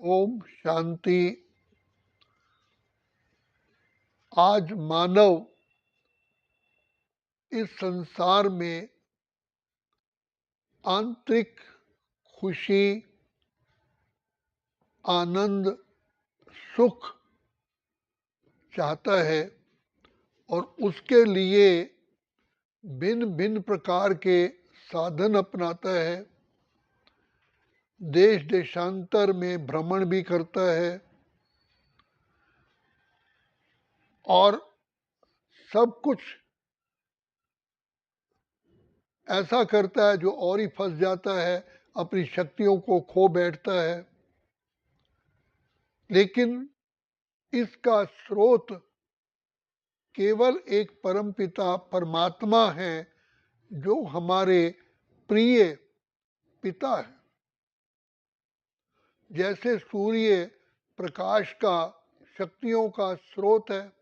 ओम शांति। आज मानव इस संसार में आंतरिक खुशी, आनंद, सुख चाहता है और उसके लिए भिन्न भिन्न प्रकार के साधन अपनाता है। देश देशांतर में भ्रमण भी करता है और सब कुछ ऐसा करता है जो और ही फंस जाता है, अपनी शक्तियों को खो बैठता है। लेकिन इसका स्रोत केवल एक परमपिता परमात्मा है जो हमारे प्रिय पिता है। जैसे सूर्य प्रकाश का, शक्तियों का स्रोत है,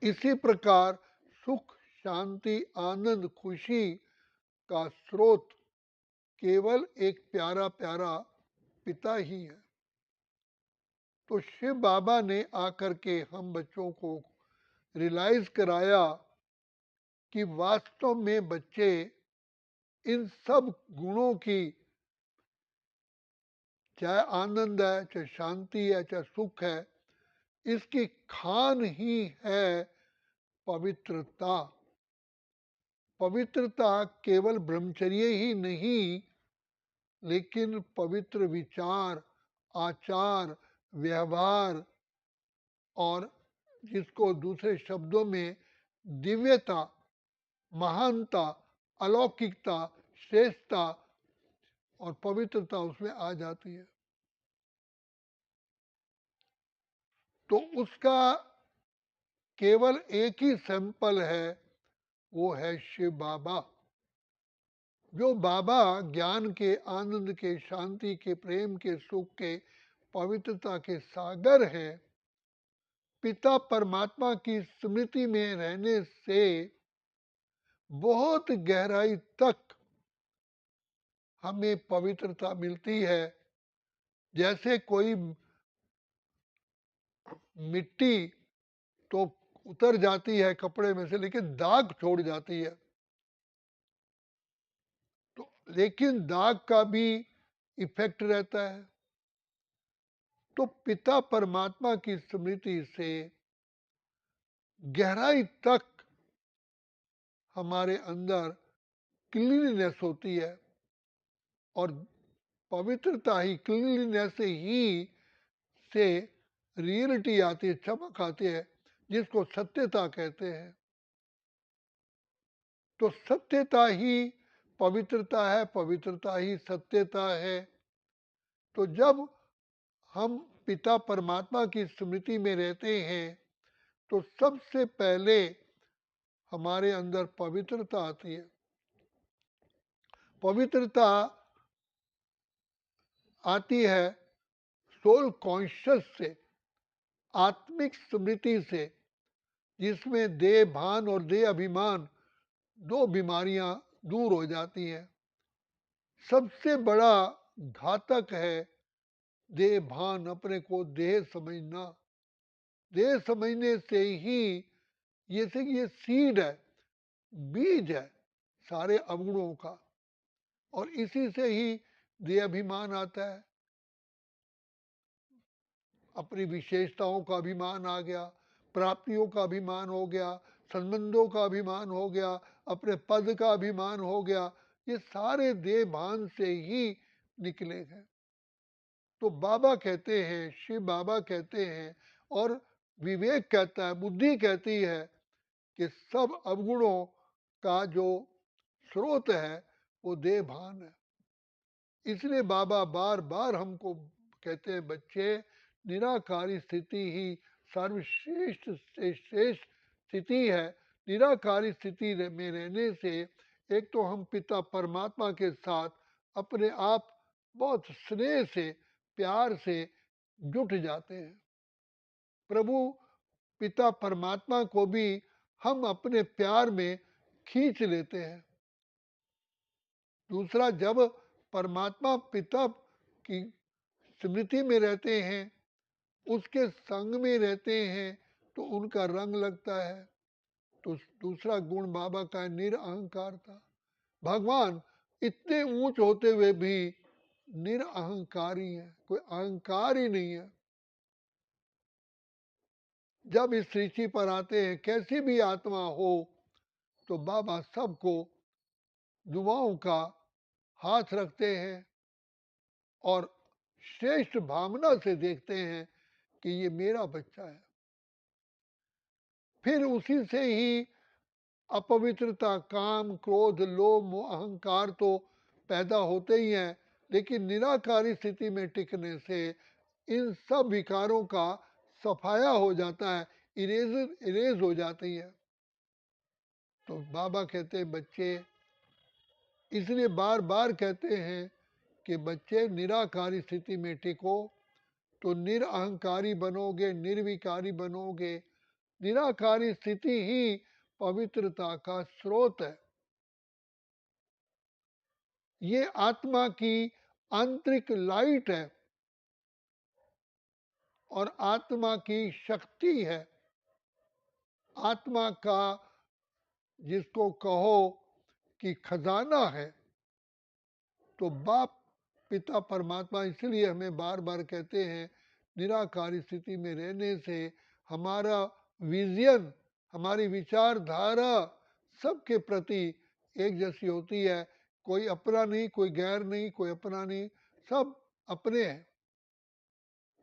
इसी प्रकार सुख, शांति, आनंद, खुशी का स्रोत केवल एक प्यारा प्यारा पिता ही है। तो शिव बाबा ने आकर के हम बच्चों को रियलाइज कराया कि वास्तव में बच्चे इन सब गुणों की, चाहे आनंद है, चाहे शांति है, चाहे सुख है, इसकी खान ही है पवित्रता। पवित्रता केवल ब्रह्मचर्य ही नहीं, लेकिन पवित्र विचार, आचार, व्यवहार और जिसको दूसरे शब्दों में दिव्यता, महानता, अलौकिकता, श्रेष्ठता और पवित्रता उसमें आ जाती है। तो उसका केवल एक ही सैंपल है, वो है शिव बाबा। जो बाबा ज्ञान के, आनंद के, शांति के, प्रेम के, सुख के, पवित्रता के सागर है। पिता परमात्मा की स्मृति में रहने से बहुत गहराई तक हमें पवित्रता मिलती है। जैसे कोई मिट्टी तो उतर जाती है कपड़े में से, लेकिन दाग छोड़ जाती है। तो लेकिन दाग का भी इफेक्ट रहता है। तो पिता परमात्मा की स्मृति से गहराई तक हमारे अंदर क्लीनलीनेस होती है और पवित्रता ही, क्लीनलीनेस ही से रियलिटी आती है, चमक आती है, जिसको सत्यता कहते हैं। तो सत्यता ही पवित्रता है, पवित्रता ही सत्यता है। तो जब हम पिता परमात्मा की स्मृति में रहते हैं तो सबसे पहले हमारे अंदर पवित्रता आती है। पवित्रता आती है सोल कॉन्शियस से, आत्मिक स्मृति से, जिसमें देह भान और देह अभिमान दो बीमारियां दूर हो जाती हैं। सबसे बड़ा घातक है देह भान, अपने को देह समझना। देह समझने से ही ये सीड है, बीज है सारे अवगुणों का, और इसी से ही देह अभिमान आता है। अपनी विशेषताओं का अभिमान आ गया, प्राप्तियों का अभिमान हो गया, संबंधों का अभिमान हो गया, अपने पद का अभिमान हो गया। ये सारे देह भान से ही निकले हैं। तो बाबा कहते हैं, शिव बाबा कहते हैं और विवेक कहता है, बुद्धि कहती है कि सब अवगुणों का जो स्रोत है वो देह भान है। इसलिए बाबा बार बार हमको कहते हैं, बच्चे निराकारी स्थिति ही सर्वश्रेष्ठ से श्रेष्ठ स्थिति है। निराकारी स्थिति में रहने से एक तो हम पिता परमात्मा के साथ अपने आप बहुत स्नेह से, प्यार से जुट जाते हैं। प्रभु पिता परमात्मा को भी हम अपने प्यार में खींच लेते हैं। दूसरा, जब परमात्मा पिता की स्मृति में रहते हैं, उसके संग में रहते हैं, तो उनका रंग लगता है। तो दूसरा गुण बाबा का निरअहंकार था। भगवान इतने ऊंच होते हुए भी निरअहंकारी है, कोई अहंकार ही नहीं है। जब इस सृष्टि पर आते हैं, कैसी भी आत्मा हो, तो बाबा सबको दुआओं का हाथ रखते हैं और श्रेष्ठ भावना से देखते हैं कि ये मेरा बच्चा है। फिर उसी से ही अपवित्रता, काम, क्रोध, लोभ, मोह, अहंकार तो पैदा होते ही हैं, लेकिन निराकारी स्थिति में टिकने से इन सब विकारों का सफाया हो जाता है, इरेज हो जाती है। तो बाबा कहते हैं बच्चे, इसलिए बार बार कहते हैं कि बच्चे निराकारी स्थिति में टिको, तो निरअहंकारी बनोगे, निर्विकारी बनोगे। निराकारी स्थिति ही पवित्रता का स्रोत है। ये आत्मा की आंतरिक लाइट है और आत्मा की शक्ति है। आत्मा का जिसको कहो कि खजाना है। तो बाप पिता परमात्मा इसलिए हमें बार बार कहते हैं निराकारी स्थिति में रहने से हमारा विजन, हमारी विचारधारा सबके प्रति एक जैसी होती है। कोई अपना नहीं, कोई गैर नहीं, कोई अपना नहीं, सब अपने हैं।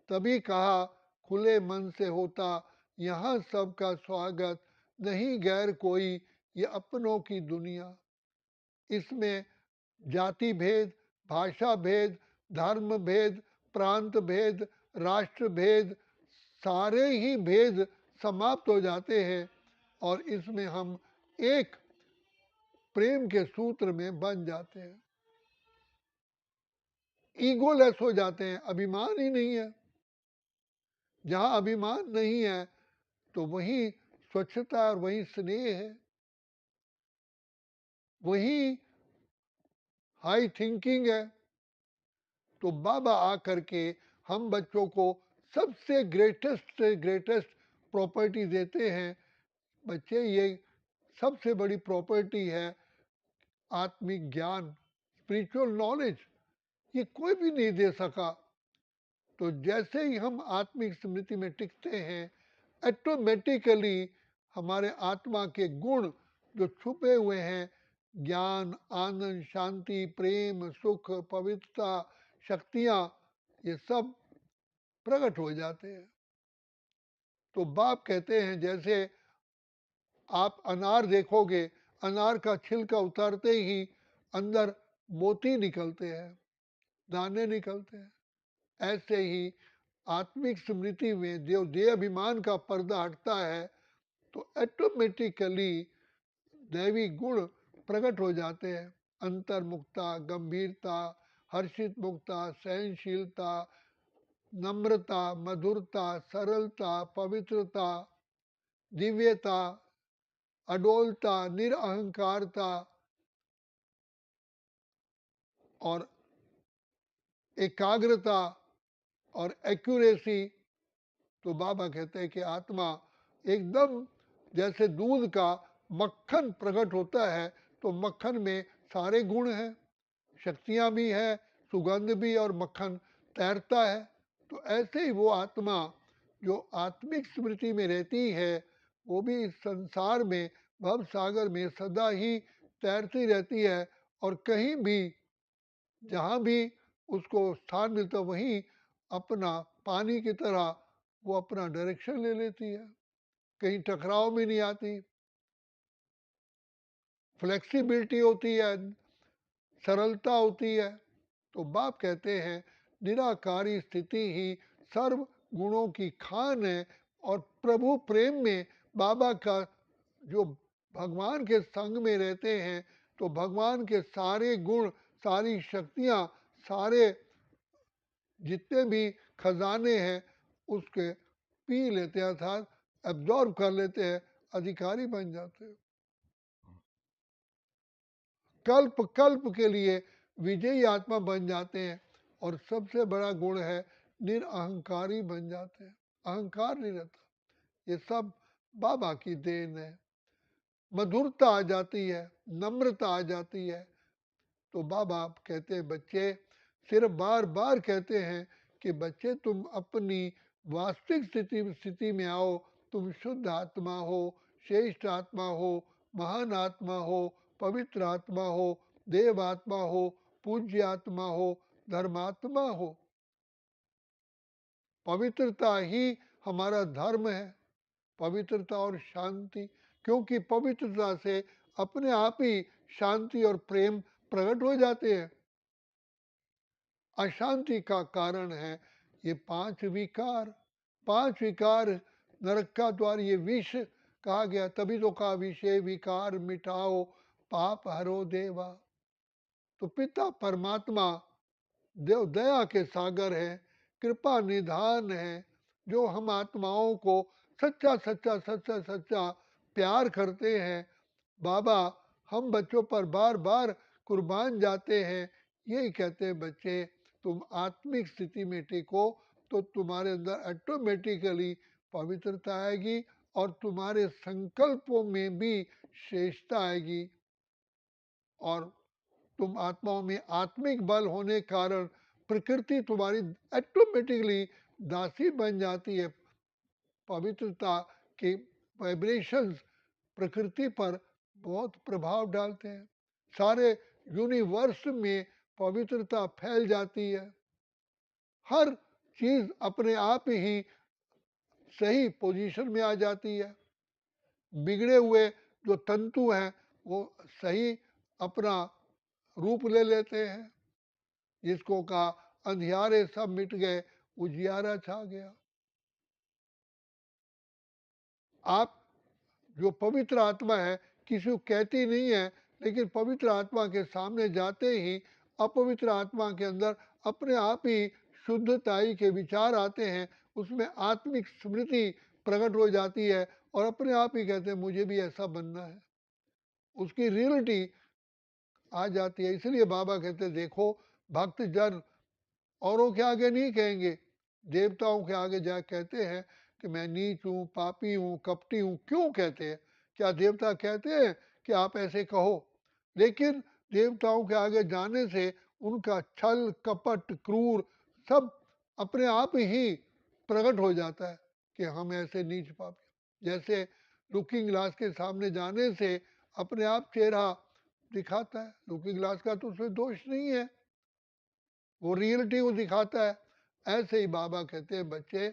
तभी कहा खुले मन से होता यहाँ सबका स्वागत, नहीं गैर कोई ये अपनों की दुनिया। इसमें जाति भेद, भाषा भेद, धर्म भेद, प्रांत भेद, राष्ट्र भेद, सारे ही भेद समाप्त हो जाते हैं और इसमें हम एक प्रेम के सूत्र में बन जाते हैं। ईगोलेस हो जाते हैं, अभिमान ही नहीं है। जहाँ अभिमान नहीं है तो वही स्वच्छता और वही स्नेह है, वही हाई थिंकिंग है। तो बाबा आकर के हम बच्चों को सबसे ग्रेटेस्ट से ग्रेटेस्ट प्रॉपर्टी देते हैं। बच्चे, ये सबसे बड़ी प्रॉपर्टी है आत्मिक ज्ञान, स्पिरिचुअल नॉलेज। ये कोई भी नहीं दे सका। तो जैसे ही हम आत्मिक स्मृति में टिकते हैं, ऑटोमेटिकली हमारे आत्मा के गुण जो छुपे हुए हैं, ज्ञान, आनंद, शांति, प्रेम, सुख, पवित्रता, शक्तियाँ, ये सब प्रकट हो जाते हैं। तो बाप कहते हैं जैसे आप अनार देखोगे, अनार का छिलका उतारते ही अंदर मोती निकलते हैं, दाने निकलते हैं। ऐसे ही आत्मिक स्मृति में जो देह अभिमान का पर्दा हटता है, तो ऑटोमेटिकली दैवी गुण प्रकट हो जाते हैं। अंतर्मुक्ता, गंभीरता, हर्षित मुक्ता, सहनशीलता, नम्रता, मधुरता, सरलता, पवित्रता, दिव्यता, अडोलता, निरअहंकारता और एकाग्रता और एक्यूरेसी। तो बाबा कहते हैं कि आत्मा एकदम जैसे दूध का मक्खन प्रकट होता है, तो मक्खन में सारे गुण हैं, शक्तियाँ भी है, सुगंध भी, और मक्खन तैरता है। तो ऐसे ही वो आत्मा जो आत्मिक स्मृति में रहती है, वो भी इस संसार में, भव सागर में सदा ही तैरती रहती है और कहीं भी जहाँ भी उसको स्थान मिलता वहीं अपना पानी की तरह वो अपना डायरेक्शन ले लेती है, कहीं टकराव में नहीं आती, फ्लेक्सिबिलिटी होती है, सरलता होती है। तो बाप कहते हैं निराकारी स्थिति ही सर्व गुणों की खान है और प्रभु प्रेम में बाबा का जो भगवान के संग में रहते हैं, तो भगवान के सारे गुण, सारी शक्तियाँ, सारे जितने भी खजाने हैं उसके पी लेते हैं, अर्थात एब्जॉर्ब कर लेते हैं, अधिकारी बन जाते हैं। कल्प कल्प के लिए विजयी आत्मा बन जाते हैं और सबसे बड़ा गुण है निरअहंकारी बन जाते हैं, अहंकार नहीं रहता। ये सब बाबा की देन है। मधुरता आ जाती है, नम्रता आ जाती है। तो बाबा कहते हैं बच्चे, सिर्फ बार बार कहते हैं कि बच्चे तुम अपनी वास्तविक स्थिति में आओ। तुम शुद्ध आत्मा हो, श्रेष्ठ आत्मा हो, महान आत्मा हो, पवित्र आत्मा हो, देव आत्मा हो, पूज्य आत्मा हो, धर्मात्मा हो। पवित्रता ही हमारा धर्म है, पवित्रता और शांति। क्योंकि पवित्रता से अपने आप ही शांति और प्रेम प्रकट हो जाते हैं। अशांति का कारण है ये 5 विकार। 5 विकार नरक का द्वार, ये विष कहा गया, तभी तो कहा विषय विकार मिटाओ पाप हरो देवा। तो पिता परमात्मा देव दया के सागर है, कृपा निधान है, जो हम आत्माओं को सच्चा सच्चा सच्चा सच्चा प्यार करते हैं। बाबा हम बच्चों पर बार बार कुर्बान जाते हैं। यही कहते हैं बच्चे, तुम आत्मिक स्थिति में टिको तो तुम्हारे अंदर ऑटोमेटिकली पवित्रता आएगी और तुम्हारे संकल्पों में भी श्रेष्ठता आएगी। और तुम आत्माओं में आत्मिक बल होने कारण प्रकृति तुम्हारी ऑटोमेटिकली दासी बन जाती है। पवित्रता के वाइब्रेशंस प्रकृति पर बहुत प्रभाव डालते हैं। सारे यूनिवर्स में पवित्रता फैल जाती है। हर चीज अपने आप ही सही पोजीशन में आ जाती है। बिगड़े हुए जो तंतु हैं वो सही अपना रूप ले लेते हैं। जिसको कहा अंधियारे सब मिट गए, उजियारा छा गया। आप जो पवित्र आत्मा है किसी को कहती नहीं है, लेकिन पवित्र आत्मा के सामने जाते ही अपवित्र आत्मा के अंदर अपने आप ही शुद्धताई के विचार आते हैं। उसमें आत्मिक स्मृति प्रकट हो जाती है और अपने आप ही कहते हैं मुझे भी ऐसा बनना है। उसकी रियलिटी आ जाती है। इसलिए बाबा कहते हैं देखो, भक्त जन औरों के आगे नहीं कहेंगे, देवताओं के आगे जा कहते हैं कि मैं नीच हूँ, पापी हूँ, कपटी हूँ। क्यों कहते हैं? क्या देवता कहते हैं कि आप ऐसे कहो? लेकिन देवताओं के आगे जाने से उनका छल कपट क्रूर सब अपने आप ही प्रकट हो जाता है कि हम ऐसे नीच पापी। जैसे लुकिंग ग्लास के सामने जाने से अपने आप चेहरा दिखाता है। लुकिंग ग्लास का तो उसमें दोष नहीं है, वो रियलिटी को दिखाता है। ऐसे ही बाबा कहते हैं बच्चे,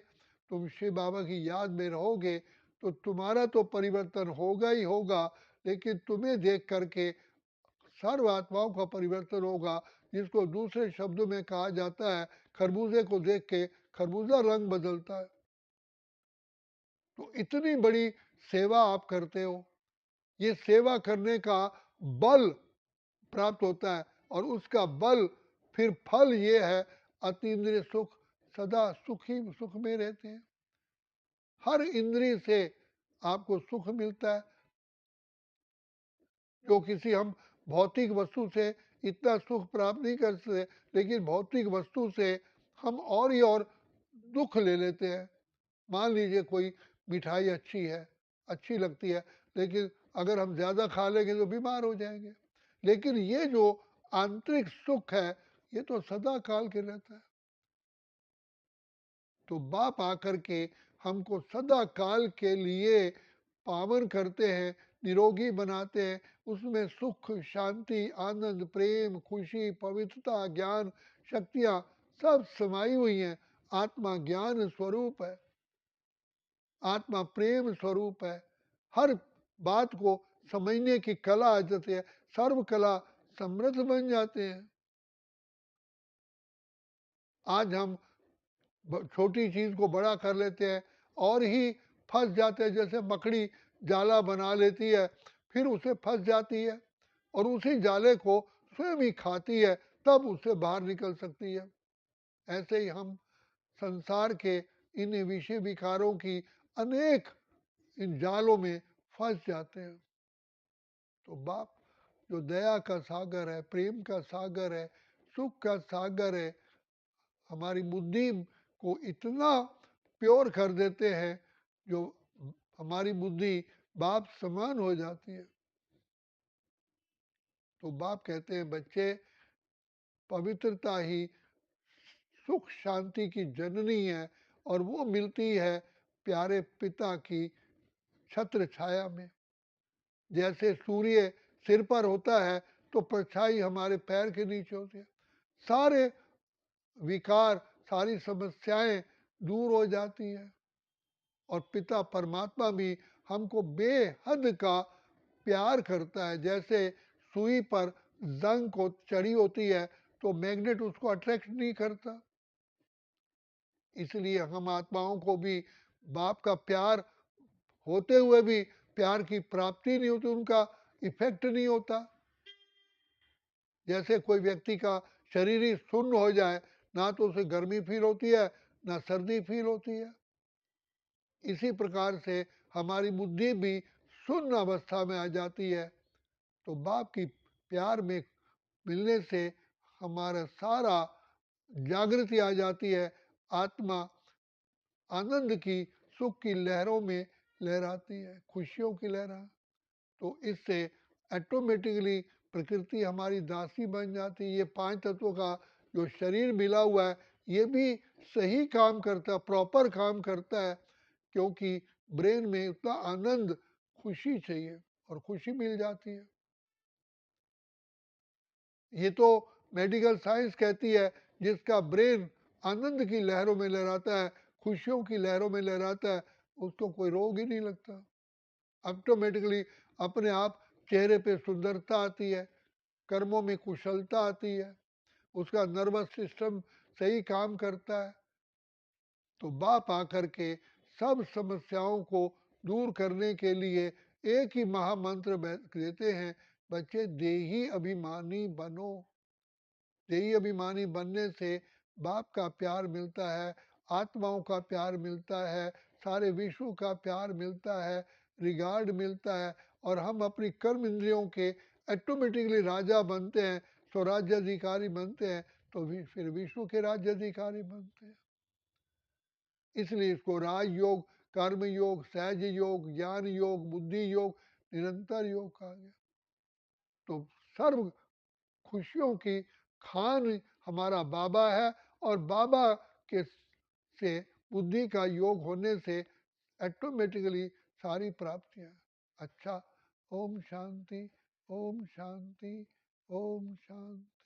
तुम शिव बाबा की याद में रहोगे तो तुम्हारा तो परिवर्तन होगा ही होगा, लेकिन तुम्हें देख करके सर्व आत्माओं का परिवर्तन होगा। जिसको दूसरे शब्दों में कहा जाता है, खरबूजे को देख के खरबूजा रंग बदलता है। तो इतनी बड़ी सेवा आप करते हो, ये सेवा करने का बल प्राप्त होता है और उसका बल फिर फल ये है अतीन्द्रिय सुख। सदा सुखी सुख में रहते हैं। हर इंद्रिय से आपको सुख मिलता है। जो किसी हम भौतिक वस्तु से इतना सुख प्राप्त नहीं कर सकते, लेकिन भौतिक वस्तु से हम और ही और दुख ले लेते हैं। मान लीजिए कोई मिठाई अच्छी है, अच्छी लगती है, लेकिन अगर हम ज़्यादा खा लेंगे तो बीमार हो जाएंगे। लेकिन ये जो आंतरिक सुख है ये तो सदा काल के रहता है। तो बाप आकर के हमको सदा काल के लिए पावन करते हैं, निरोगी बनाते हैं। उसमें सुख शांति आनंद प्रेम खुशी पवित्रता ज्ञान शक्तियाँ सब समाई हुई हैं। आत्मा ज्ञान स्वरूप है, आत्मा प्रेम स्वरूप है। हर बात को समझने की कला आ जाती है, सर्व कला समृद्ध बन जाते हैं। आज हम छोटी चीज को बड़ा कर लेते हैं और ही फंस जाते हैं। जैसे मकड़ी जाला बना लेती है, फिर उसे फंस जाती है और उसी जाले को स्वयं ही खाती है, तब उससे बाहर निकल सकती है। ऐसे ही हम संसार के इन विषय विकारों की अनेक इन जालों में फंस जाते हैं। तो बाप जो दया का सागर है, प्रेम का सागर है, सुख का सागर है, हमारी बुद्धि को इतना प्योर कर देते हैं जो हमारी बुद्धि बाप समान हो जाती है। तो बाप कहते हैं बच्चे, पवित्रता ही सुख शांति की जननी है और वो मिलती है प्यारे पिता की छत्र छाया में। जैसे सूर्य सिर पर होता है तो परछाई हमारे पैर के नीचे होती है, सारे विकार सारी समस्याएं दूर हो जाती है। और पिता परमात्मा भी हमको बेहद का प्यार करता है। जैसे सुई पर जंग को चढ़ी होती है तो मैग्नेट उसको अट्रैक्ट नहीं करता, इसलिए हम आत्माओं को भी बाप का प्यार होते हुए भी प्यार की प्राप्ति नहीं होती, उनका इफेक्ट नहीं होता। जैसे कोई व्यक्ति का शरीर ही शून्य हो जाए, ना तो उसे गर्मी फील होती है ना सर्दी फील होती है। इसी प्रकार से हमारी बुद्धि भी शून्य अवस्था में आ जाती है। तो बाप की प्यार में मिलने से हमारा सारा जागृति आ जाती है, आत्मा आनंद की सुख की लहरों में लहराती है, खुशियों की लहरा। तो इससे ऑटोमेटिकली प्रकृति हमारी दासी बन जाती है। ये 5 तत्वों का जो शरीर मिला हुआ है ये भी सही काम करता है, प्रॉपर काम करता है, क्योंकि ब्रेन में उतना आनंद खुशी चाहिए और खुशी मिल जाती है। ये तो मेडिकल साइंस कहती है जिसका ब्रेन आनंद की लहरों में लहराता है, खुशियों की लहरों में लहराता है, उसको कोई रोग ही नहीं लगता। ऑटोमेटिकली अपने आप चेहरे पे सुंदरता आती है, कर्मों में कुशलता आती है, उसका नर्वस सिस्टम सही काम करता है। तो बाप आकर के सब समस्याओं को दूर करने के लिए एक ही महामंत्र देते हैं, बच्चे देही अभिमानी बनो। देही अभिमानी बनने से बाप का प्यार मिलता है, आत्माओं का प्यार मिलता है, सारे विश्व का प्यार मिलता है, रिगार्ड मिलता है, और हम अपनी कर्म इंद्रियों के ऑटोमेटिकली राजा बनते हैं, स्वराज्य अधिकारी बनते हैं, तो फिर विश्व के राज्य अधिकारी बनते हैं। इसलिए इसको राजयोग, कर्म योग, सहज योग, ज्ञान योग, बुद्धि योग, निरंतर योग कहा गया। तो सर्व खुशियों की खान हमारा बाबा है, और बाबा के से बुद्धि का योग होने से ऑटोमेटिकली सारी प्राप्तियां। अच्छा, ओम शांति, ओम शांति, ओम शांति।